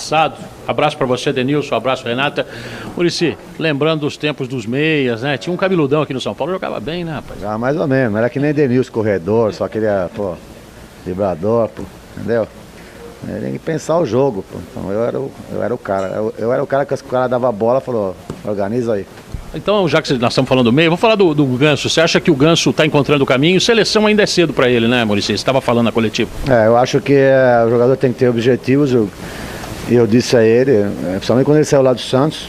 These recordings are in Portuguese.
passado. Abraço para você, Denilson, abraço, Renata. Muricy, lembrando dos tempos dos meias, né? Tinha um cabeludão aqui no São Paulo, jogava bem, né, rapaz? Ah, mais ou menos, não era que nem Denilson, corredor, só queria, pô, vibrador, pô, entendeu? Tem que pensar o jogo, pô. Então eu era o cara. Eu era o cara que o cara dava a bola e falou, organiza aí. Então, já que nós estamos falando do meio, vamos falar do Ganso. Você acha que o Ganso está encontrando o caminho? Seleção ainda é cedo para ele, né, Muricy? Você estava falando na coletiva. Eu acho que o jogador tem que ter objetivos. E eu disse a ele, principalmente quando ele saiu lá do Santos,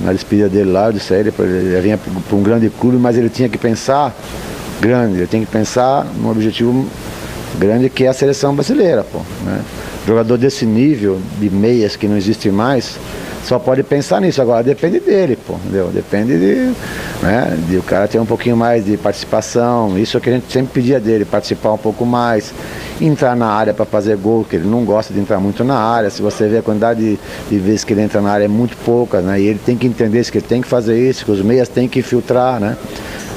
na despedida dele lá, eu disse a ele, ele vinha para um grande clube, mas ele tinha que pensar grande, ele tem que pensar num objetivo grande que é a seleção brasileira, pô, né? Jogador desse nível de meias que não existe mais, só pode pensar nisso. Agora depende dele, pô, entendeu? Depende de o cara ter um pouquinho mais de participação. Isso é o que a gente sempre pedia dele, participar um pouco mais, entrar na área para fazer gol, que ele não gosta de entrar muito na área. Se você vê a quantidade de vezes que ele entra na área é muito pouca, né? E ele tem que entender isso, que ele tem que fazer isso, que os meias têm que filtrar, né?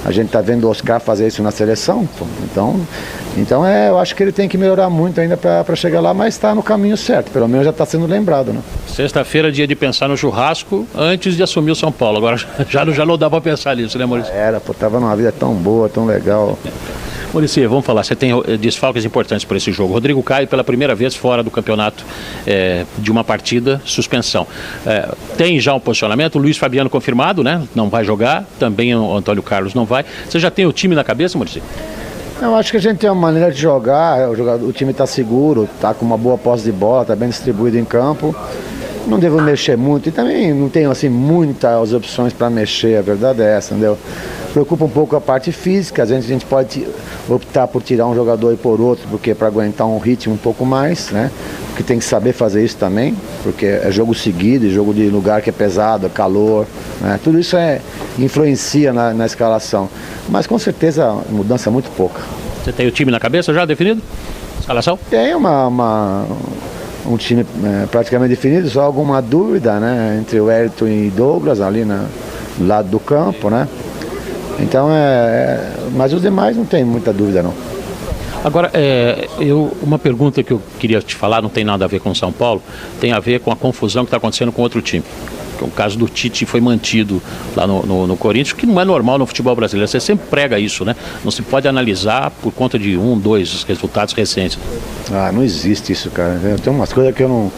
A gente está vendo o Oscar fazer isso na seleção, pô. Então eu acho que ele tem que melhorar muito ainda para chegar lá, mas está no caminho certo, pelo menos já está sendo lembrado, né? Sexta-feira, dia de pensar no churrasco antes de assumir o São Paulo. Agora já não dá para pensar nisso, né, Muricy? Tava numa vida tão boa, tão legal. Muricy, vamos falar, você tem desfalques importantes para esse jogo. Rodrigo Caio, pela primeira vez fora do campeonato de uma partida, suspensão. Tem já um posicionamento, o Luiz Fabiano confirmado, né? Não vai jogar, também o Antônio Carlos não vai. Você já tem o time na cabeça, Muricy? Eu acho que a gente tem uma maneira de jogar, o time está seguro, está com uma boa posse de bola, está bem distribuído em campo. Não devo mexer muito e também não tenho assim muitas opções para mexer, a verdade é essa, entendeu? Preocupa um pouco a parte física, às vezes a gente pode optar por tirar um jogador e por outro, porque para aguentar um ritmo um pouco mais, né? Porque tem que saber fazer isso também, porque é jogo seguido, jogo de lugar que é pesado, calor, né? Tudo isso influencia na escalação, mas com certeza mudança muito pouca. Você tem o time na cabeça já definido? Escalação? Tem um time praticamente definido, só alguma dúvida, né? Entre o Elton e Douglas ali do lado do campo, né? Então, mas os demais não tem muita dúvida, não. Agora, uma pergunta que eu queria te falar, não tem nada a ver com São Paulo, tem a ver com a confusão que está acontecendo com outro time. O caso do Tite foi mantido lá no Corinthians, que não é normal no futebol brasileiro. Você sempre prega isso, né? Não se pode analisar por conta de 1, 2 resultados recentes. Não existe isso, cara. Tem umas coisas que não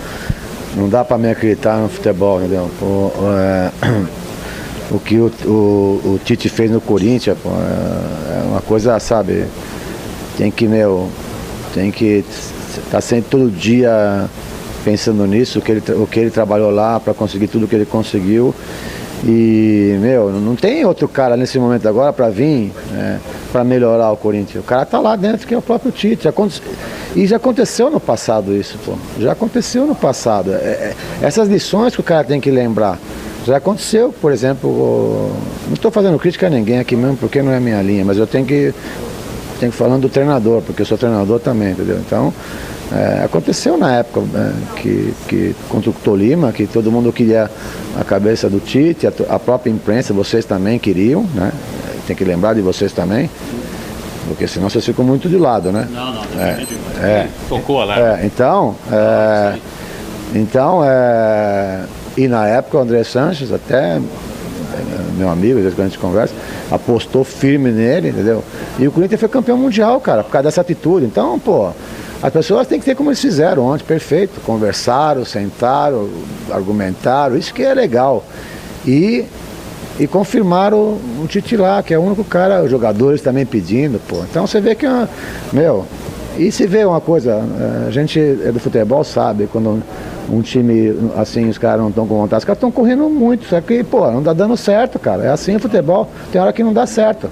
dá para me acreditar no futebol, entendeu? O que o Tite fez no Corinthians, pô, é uma coisa, sabe, tem que estar sempre todo dia pensando nisso, o que ele trabalhou lá para conseguir tudo que ele conseguiu. E, não tem outro cara nesse momento agora para vir para melhorar o Corinthians. O cara tá lá dentro, que é o próprio Tite. E já aconteceu no passado isso, pô. Já aconteceu no passado. Essas lições que o cara tem que lembrar. Já aconteceu, por exemplo, não estou fazendo crítica a ninguém aqui mesmo, porque não é minha linha, mas eu tenho que falando do treinador, porque eu sou treinador também, entendeu? Então, aconteceu na época que contra o Tolima, que todo mundo queria a cabeça do Tite, a própria imprensa, vocês também queriam, né? Tem que lembrar de vocês também, porque senão vocês ficam muito de lado, né? Não, tocou lá. E na época o André Sanches, até meu amigo, às vezes quando a gente conversa, apostou firme nele, entendeu? E o Corinthians foi campeão mundial, cara, por causa dessa atitude. Então, pô, as pessoas têm que ter como eles fizeram ontem, perfeito. Conversaram, sentaram, argumentaram, isso que é legal. E confirmaram o Tite lá, que é o único cara, os jogadores também pedindo, pô. Então você vê que, e se vê uma coisa, a gente do futebol sabe, quando um time, assim, os caras não estão com vontade, os caras estão correndo muito, só que, pô, não tá dando certo, cara. É assim o futebol, tem hora que não dá certo.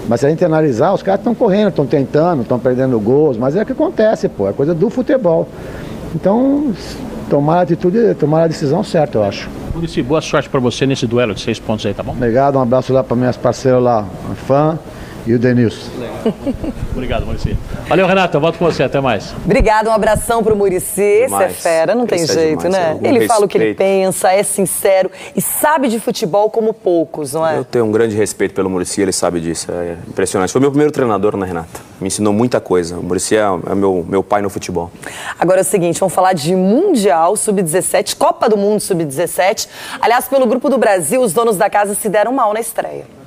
Mas se a gente analisar, os caras estão correndo, estão tentando, estão perdendo gols, mas é o que acontece, pô, é coisa do futebol. Então, tomar a atitude, tomar a decisão certa, eu acho. Muricy, boa sorte para você nesse duelo de 6 pontos aí, tá bom? Obrigado, um abraço lá para minhas parceiras lá, fã, E o Denilson. Obrigado, Muricy. Valeu, Renato, eu volto com você, até mais. Obrigada, um abração pro Muricy. Esse é fera, não tem jeito, né? Ele fala o que ele pensa, é sincero e sabe de futebol como poucos, não é? Eu tenho um grande respeito pelo Muricy, ele sabe disso, é impressionante. Foi meu primeiro treinador, né, Renata? Me ensinou muita coisa. O Muricy é meu pai no futebol. Agora é o seguinte, vamos falar de Mundial Sub-17, Copa do Mundo Sub-17. Aliás, pelo Grupo do Brasil, os donos da casa se deram mal na estreia.